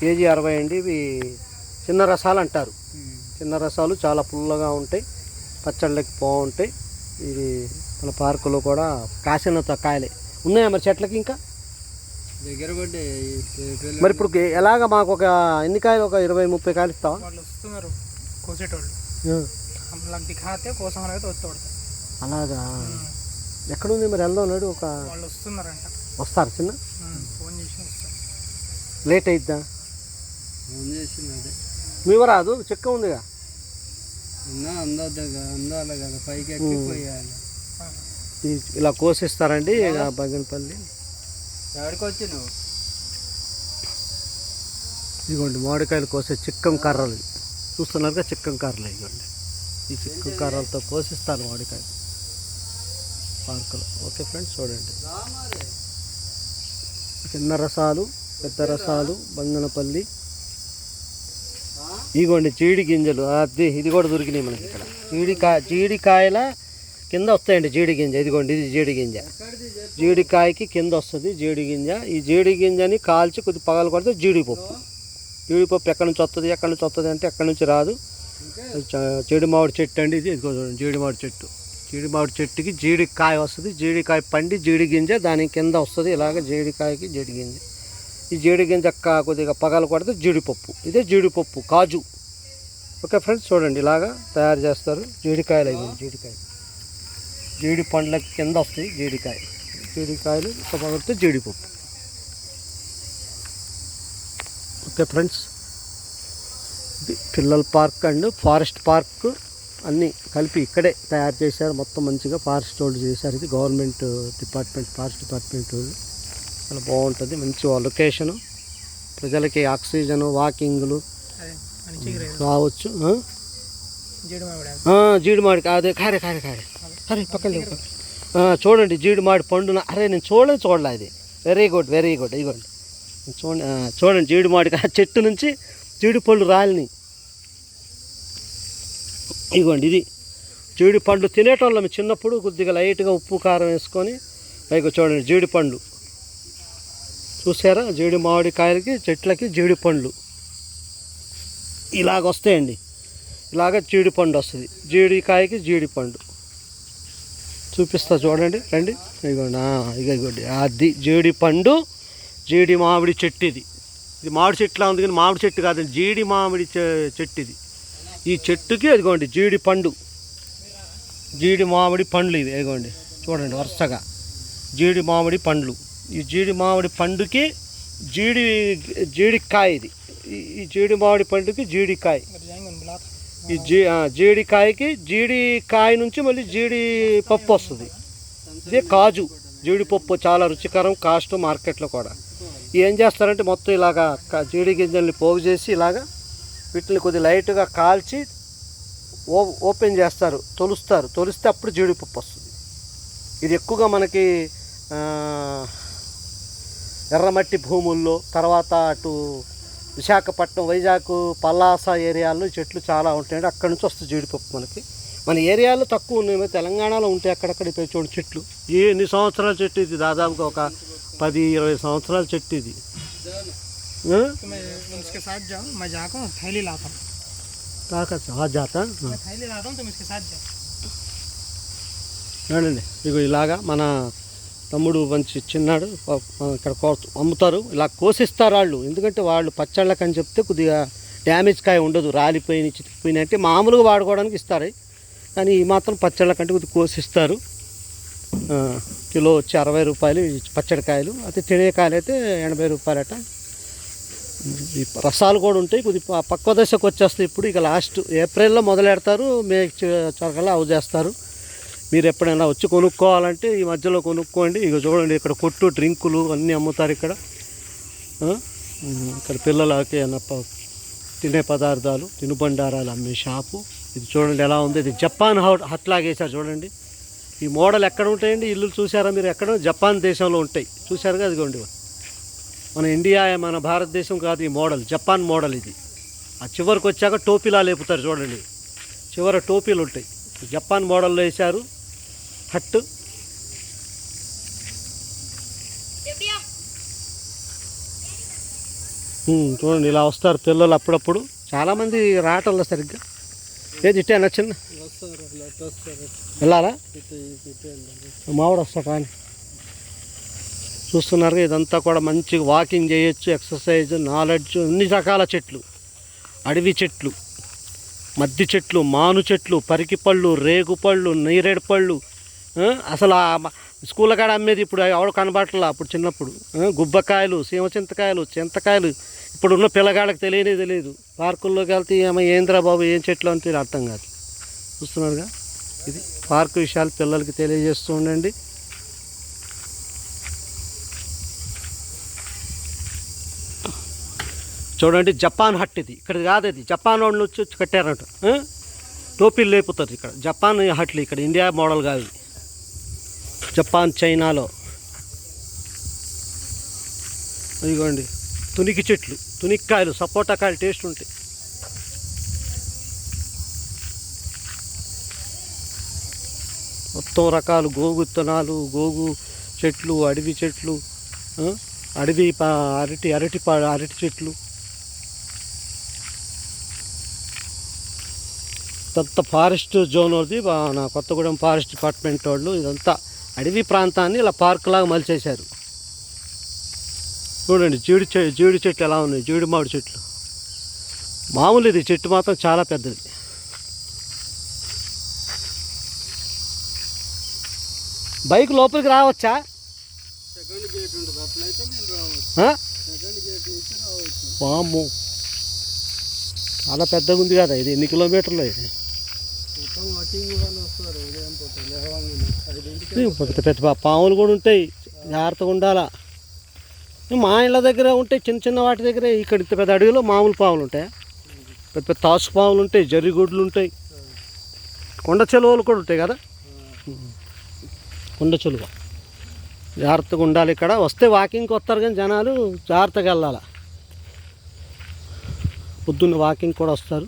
KG 60 అండి. ఇవి చిన్న రసాలు అంటారు. చిన్న రసాలు చాలా పుల్లగా ఉంటాయి, పచ్చళ్ళకి బాగుంటాయి. ఇది మన పార్కులో కూడా కాసిన కాయలే ఉన్నాయా మరి చెట్లకి ఇంకా దగ్గర పడ్డే. మరి ఇప్పుడు ఎలాగ మాకు ఒక ఎన్ని కాయలు, ఒక 20-30 కాయలు ఇస్తావా? వాళ్ళు వస్తున్నారు కోసేటోళ్ళు, దిఖాతే కోసం అయితే వస్తాడు. అలాగా ఎక్కడుంది మరి వెళ్దాం నాడు. ఒక వాళ్ళు వస్తున్నారంట. వస్తారు చిన్న ఫోన్ చేసి వస్తారు. లేట్ అయిద్దా? ఫోన్ చేసింది అదే మీవ రాదు, చెక్క ఉందిగా. అందాలి కదా, పైకి ఎక్కిపోయాలి. ఇలా కోసిస్తారండి బంగనపల్లి. ఎక్కడికి వచ్చి నువ్వు ఇదిగోండి మామిడికాయలు కోసే చిక్కం కర్రలు చూస్తున్నారుగా, చిక్కం కర్రలు. ఇదిగోండి ఈ చిక్కం కర్రలతో కోసిస్తారు మామిడికాయలు పార్కులో. ఓకే ఫ్రెండ్స్, చూడండి చిన్న రసాలు, పెద్ద రసాలు, బంగనపల్లి. ఇదిగోండి జీడి గింజలు. అది ఇది కూడా దొరికినాయి మనకి ఇక్కడ. జీడికాయల కింద వస్తాయండి జీడి గింజ. ఇదిగోండి ఇది జీడి గింజ. జీడికాయకి కింద వస్తుంది జీడి గింజ. ఈ జీడి గింజని కాల్చి కొద్ది పగలు కొడితే జీడిపప్పు. జీడిపప్పు ఎక్కడి నుంచి వస్తుంది, ఎక్కడి నుంచి వస్తుంది అంటే ఎక్కడి నుంచి రాదు. జీడి మామిడి చెట్టు అండి ఇది. ఇదిగో చూడండి జీడి మామిడి చెట్టు. జీడి మామిడి చెట్టుకి జీడికాయ వస్తుంది. జీడికాయ పండి జీడి గింజ దాని కింద వస్తుంది. ఇలాగ జీడికాయకి జీడి గింజ. ఈ జీడి గింజ కొద్దిగా పగలు కొడితే జీడిపప్పు. ఇదే జీడిపప్పు, కాజు. ఓకే ఫ్రెండ్స్, చూడండి ఇలాగా తయారు చేస్తారు. జీడికాయలు అయిపోయింది. జీడికాయ జీడి పండ్లకి కింద వస్తాయి జీడికాయ. జీడికాయలు పగలితే జీడిపప్పు. ఓకే ఫ్రెండ్స్, ఇది పిల్లల పార్క్ అండ్ ఫారెస్ట్ పార్క్ అన్నీ కలిపి ఇక్కడే తయారు చేశారు. మొత్తం మంచిగా ఫారెస్ట్ వాళ్ళు చేశారు. ఇది గవర్నమెంట్ డిపార్ట్మెంట్, ఫారెస్ట్ డిపార్ట్మెంట్ వాళ్ళు. చాలా బాగుంటుంది. మంచి లొకేషను, ప్రజలకి ఆక్సిజను, వాకింగ్లు రావచ్చు. జీడి మామిడి అదే కారే కారే కారే అరే పక్కన చూడండి జీడి మామిడి పండున. అరే నేను చూడలే అది. Very good very good. ఇదిగోండి చూడండి జీడి మామిడి చెట్టు నుంచి జీడి పళ్ళు రాలిని. ఇదిగోండి ఇది జీడి పండు తినేటోళ్ళం చిన్నప్పుడు. కొద్దిగా లైట్గా ఉప్పు కారం వేసుకొని పైకి చూడండి జీడి పండ్లు చూసారా. జీడి మామిడికాయలకి చెట్లకి జీడి పండ్లు ఇలాగ వస్తాయండి. ఇలాగ జీడి పండు వస్తుంది. జీడికాయకి జీడి పండు చూపిస్తా చూడండి రండి. ఇదిగోండి ఇదిగోండి అది జీడి పండు, జీడి మామిడి చెట్టు. ఇది ఇది మామిడి చెట్టులా ఉంది కానీ మామిడి చెట్టు కాదండి, జీడి మామిడి చెట్టు ఇది. ఈ చెట్టుకి ఇదిగోండి జీడి పండు, జీడి మామిడి పండ్లు ఇవి. ఇదిగోండి చూడండి వరుసగా జీడి మామిడి పండ్లు. ఈ జీడి మామిడి పండుకి జీడికాయ. ఇది ఈ జీడి మామిడి పండుకి జీడికాయ. ఈ జీడికాయకి జీడికాయ నుంచి మళ్ళీ జీడిపప్పు వస్తుంది. ఇదే కాజు. జీడిపప్పు చాలా రుచికరం, కాస్ట్ మార్కెట్లో కూడా. ఏం చేస్తారంటే మొత్తం ఇలాగా జీడి గింజల్ని పోగు చేసి ఇలాగా వీటిని కొద్ది లైట్గా కాల్చి ఓపెన్ చేస్తారు, తొలిస్తే అప్పుడు జీడిపప్పు వస్తుంది. ఇది ఎక్కువగా మనకి ఎర్రమట్టి భూముల్లో, తర్వాత అటు విశాఖపట్నం, వైజాగ్, పల్లాస ఏరియాల్లో చెట్లు చాలా ఉంటాయండి. అక్కడి నుంచి వస్తుంది జీడిపప్పు మనకి. మన ఏరియాలో తక్కువ ఉన్నాయి, తెలంగాణలో ఉంటాయి అక్కడక్కడ చూడండి చెట్లు. ఎన్ని సంవత్సరాల చెట్టు ఇది? దాదాపుగా ఒక 10-20 సంవత్సరాల చెట్టు ఇది. చూడండి ఇగో ఇలాగా మన తమ్ముడు మంచి చిన్నాడు ఇక్కడ అమ్ముతారు. ఇలా కోసిస్తారు వాళ్ళు. ఎందుకంటే వాళ్ళు పచ్చళ్ళకని చెప్తే కొద్దిగా డ్యామేజ్ కాయ ఉండదు, రాలిపోయినాయి చితికిపోయినాయి అంటే మామూలుగా వాడుకోవడానికి ఇస్తారు. కానీ ఈ మాత్రం పచ్చళ్ళకంటే కొద్దిగా కోసిస్తారు. కిలో వచ్చి 60 రూపాయలు పచ్చడికాయలు. అయితే తినేకాయలు అయితే 80 రూపాయలట. ఈ రసాలు కూడా ఉంటాయి. కొద్దిగా పక్వ దశకు వచ్చేస్తాయి. ఇప్పుడు ఇక లాస్ట్ ఏప్రిల్లో మొదలెడతారు, మే చివరికల్లా అవు చేస్తారు. మీరు ఎప్పుడైనా వచ్చి కొనుక్కోవాలంటే ఈ మధ్యలో కొనుక్కోండి. ఇక చూడండి ఇక్కడ కొట్టు డ్రింకులు అన్నీ అమ్ముతారు ఇక్కడ. ఇక్కడ పిల్లలకి తినే పదార్థాలు, తినుబండారాలు అమ్మే షాపు. ఇది చూడండి ఎలా ఉంది. ఇది జపాన్ హట్ లాగేసారు చూడండి. ఈ మోడల్ ఎక్కడ ఉంటాయండి ఇల్లు చూసారా మీరు? ఎక్కడ జపాన్ దేశంలో ఉంటాయి చూసారుగా. అదిగోండి మన ఇండియా, మన భారతదేశం కాదు ఈ మోడల్, జపాన్ మోడల్ ఇది. ఆ చివరికి వచ్చాక టోపీలా లేపుతారు చూడండి, చివర టోపీలు ఉంటాయి. జపాన్ మోడల్లో వేశారు హట్. చూడండి ఇలా వస్తారు పిల్లలు అప్పుడప్పుడు. చాలామంది రావటంలో సరిగ్గా. ఏది ఇట్టే నచ్చింది వస్తారు అట్లా వస్తారు వెళ్ళాలా? ఇటు మావాడు వస్తాడు రాని. చూస్తున్నారుగా ఇదంతా కూడా మంచిగా వాకింగ్ చేయొచ్చు, ఎక్సర్సైజ్, నాలెడ్జ్, అన్ని రకాల చెట్లు, అడవి చెట్లు, మద్ది చెట్లు, మాను చెట్లు, పరికి పళ్ళు, రేగు పళ్ళు, నేరేడు పళ్ళు. అసలు స్కూల్ కాడ అమ్మేది ఇప్పుడు ఎవడు కనబడట్లా. అప్పుడు చిన్నప్పుడు గుబ్బకాయలు, సీమచింతకాయలు, చింతకాయలు. ఇప్పుడున్న పిల్లగాళ్ళకి తెలియదు. పార్కుల్లోకి వెళ్తే ఏమో ఏంద్రా బాబు ఏం చెట్లు అంటే అర్థం కాదు. చూస్తున్నారుగా, ఇది పార్కు విషయాలు పిల్లలకి తెలియజేస్తూ ఉండండి. చూడండి జపాన్ హట్ ఇది. ఇక్కడ కాదు, అది జపాన్ వాళ్ళు వచ్చి కట్టారంట. టోపీలు లేపుతారు ఇక్కడ. జపాన్ హట్లు ఇక్కడ, ఇండియా మోడల్ కాదు. జపాన్, చైనాలో. ఇదిగోండి తునికి చెట్లు, తునిక్కాయలు, సపోటా కాయలు టేస్ట్ ఉంటాయి. మొత్తం రకాలు గోగు విత్తనాలు, గోగు చెట్లు, అడవి చెట్లు, అడవి అరటి చెట్లు. ఇదంతా ఫారెస్ట్ జోన్ అది. నా కొత్తగూడెం ఫారెస్ట్ డిపార్ట్మెంట్ వాళ్ళు ఇదంతా అడవి ప్రాంతాన్ని ఇలా పార్కులాగా మలిచేశారు. చూడండి జీడి చెట్లు ఎలా ఉన్నాయి, జీడి మామిడి చెట్లు. మామూలు ఇది చెట్టు మాత్రం చాలా పెద్దది. బైక్ లోపలికి రావచ్చా? సెకండ్ గేట్ ఉంటుంది, అట్లయితే నేను రావచ్చు. సెకండ్ గేట్ నుంచి రావచ్చు. వామ్మో, చాలా పెద్దగా ఉంది కదా ఇది. ఎన్ని కిలోమీటర్లు ఇది? మొత్తం వాకింగ్ వాళ్ళు వస్తారు ఉదయం పూట లేవగానే. పెద్ద పెద్ద పాములు కూడా ఉంటాయి, జాగ్రత్తగా ఉండాలా. మా ఇళ్ళ దగ్గర ఉంటాయి చిన్న చిన్న వాటి దగ్గర. ఇక్కడ ఇంత పెద్ద అడవిలో మామూలు పాములు ఉంటాయి, పెద్ద పెద్ద తాసు పాములు ఉంటాయి, జర్రిగొడ్లు ఉంటాయి, కొండ చెలువలు కూడా ఉంటాయి కదా. కొండ చెలువ జాగ్రత్తగా ఉండాలి. ఇక్కడ వస్తే వాకింగ్కి వస్తారు కానీ జనాలు జాగ్రత్తగా వెళ్ళాలి. పొద్దున్న వాకింగ్ కూడా వస్తారు.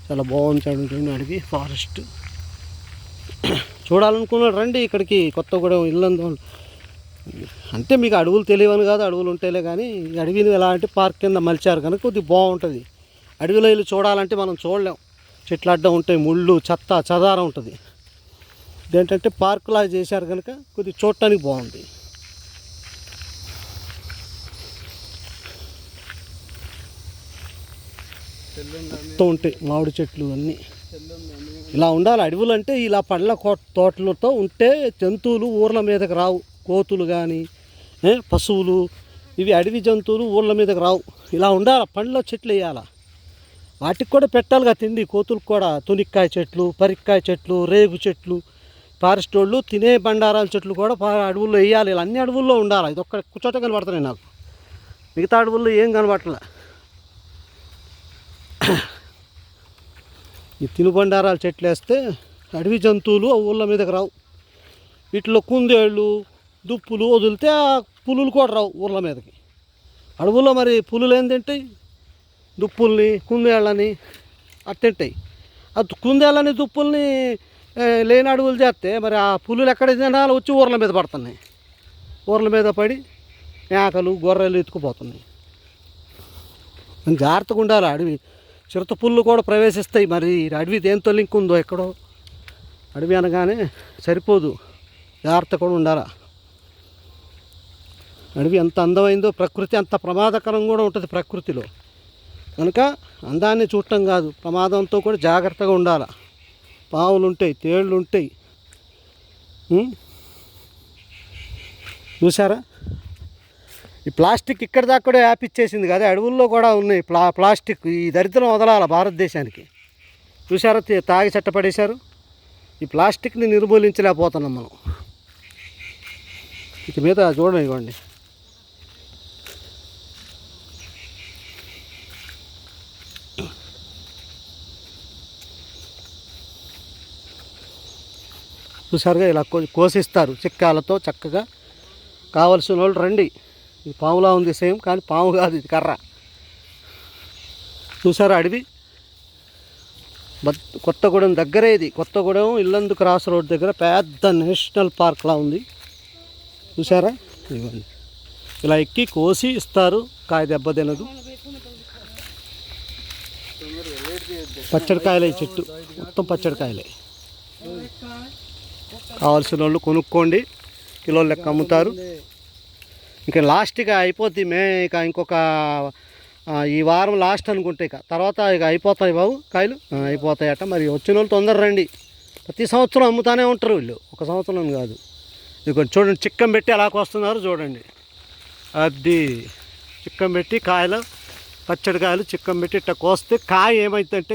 చాలా బాగుంటుంది అడవి ఫారెస్ట్. చూడాలనుకున్నాడు రండి ఇక్కడికి. కొత్తగూడెం ఇల్లందు అంటే మీకు అడవులు తెలియవని కాదు, అడవులు ఉంటాయిలే. కానీ ఈ అడవిని ఎలా అంటే పార్క్ కింద మలిచారు కనుక కొద్దిగా బాగుంటుంది. అడవిలో వెళ్ళి చూడాలంటే మనం చూడలేం. చెట్లు అడ్డం ఉంటాయి, ముళ్ళు, చెత్త చెదారం ఉంటుంది. ఇదేంటంటే పార్క్ లాగా చేశారు కనుక కొద్దిగా చూడటానికి బాగుంది. మొత్తం ఉంటాయి మామిడి చెట్లు అన్నీ. ఇలా ఉండాలి అడవులు అంటే. ఇలా పండ్ల తోటలతో ఉంటే జంతువులు ఊర్ల మీదకి రావు. కోతులు కానీ పశువులు, ఇవి అడవి జంతువులు ఊర్ల మీదకి రావు. ఇలా ఉండాలి, పండ్ల చెట్లు వేయాలి. వాటికి కూడా పెట్టాలిగా తిండి, కోతులకు కూడా. తునిక్కాయ చెట్లు, పరిక్కాయ చెట్లు, రేగు చెట్లు. ఫారెస్ట్ వాళ్ళు తినే బండారాల చెట్లు కూడా అడవుల్లో వేయాలి. ఇలా అన్ని అడవుల్లో ఉండాలి. ఇది ఒక్క చోట కనబడుతున్నాయి నాకు, మిగతా అడవుల్లో ఏం కనబడట్లే. ఈ తినుబండారాల చెట్లు వేస్తే అడవి జంతువులు ఊళ్ళ మీదకి రావు. వీటిలో కుందేళ్ళు, దుప్పులు వదిలితే ఆ పులులు కూడా రావు ఊళ్ళ మీదకి. అడవుల్లో మరి పులులు ఏం తింటాయి? దుప్పుల్ని, కుందేళ్ళని అట్టింటాయి. ఆ కుందేళ్ళని, దుప్పుల్ని లేని అడవులు చేస్తే మరి ఆ పులులు ఎక్కడ తినాలి? వచ్చి ఊర్ల మీద పడుతున్నాయి. ఊర్ల మీద పడి మేకలు, గొర్రెలు ఎత్తుకుపోతున్నాయి. జాగ్రత్తగా ఉండాలి. అడవి చిరుత పుల్లు కూడా ప్రవేశిస్తాయి. మరి అడవి దేంతో లింక్ ఉందో ఎక్కడో. అడవి అనగానే సరిపోదు, జాగ్రత్త కూడా ఉండాలి. అడవి ఎంత అందమైందో, ప్రకృతి అంత ప్రమాదకరం కూడా ఉంటుంది ప్రకృతిలో. కనుక అందాన్ని చూడటం కాదు, ప్రమాదంతో కూడా జాగ్రత్తగా ఉండాలి. పావులు ఉంటాయి, తేళ్ళు ఉంటాయి. చూసారా? ఈ ప్లాస్టిక్ ఇక్కడ దాకా కూడా వ్యాపిచ్చేసింది కదా, అడవుల్లో కూడా ఉన్నాయి ప్లాస్టిక్. ఈ దరిద్రం వదలాల భారతదేశానికి. చూసారా తాగి చట్టపడేశారు. ఈ ప్లాస్టిక్ని నిర్మూలించలేకపోతున్నాం మనం. ఇక మీద చూడండి, ఇవ్వండి. చూసారుగా ఇలా కోసిస్తారు చిక్కాలతో చక్కగా. కావలసిన వాళ్ళు రండి. ఈ పాములా ఉంది సేమ్, కానీ పాము కాదు, ఇది కర్ర. చూసారా అడవి? కొత్తగూడెం దగ్గరే ఇది. కొత్తగూడెం ఇల్లందు క్రాస్ రోడ్ దగ్గర పెద్ద నేషనల్ పార్క్లా ఉంది. చూసారా? ఇవ్వండి ఇలా ఎక్కి కోసి ఇస్తారు. కాయ దెబ్బ తినదు. పచ్చడికాయలే ఈ చెట్టు మొత్తం పచ్చడికాయలే. కావాల్సిన వాళ్ళు కొనుక్కోండి, కిలోల లెక్క అమ్ముతారు. ఇంకా లాస్ట్గా అయిపోద్ది ఇక ఇంకొక ఈ వారం లాస్ట్ అనుకుంటే, ఇక తర్వాత ఇక అయిపోతాయి బాబు కాయలు, అయిపోతాయట. మరి వచ్చిన వాళ్ళు తొందర రండి. ప్రతి సంవత్సరం అమ్ముతానే ఉంటారు వీళ్ళు, ఒక సంవత్సరం కాదు. ఇదిగోండి చూడండి, చిక్కం పెట్టి అలా వస్తున్నారు చూడండి. అది చిక్కం పెట్టి కాయలు, పచ్చడి కాయలు చిక్కం పెట్టి ఇట్లా కోస్తే కాయ ఏమవుతుందంటే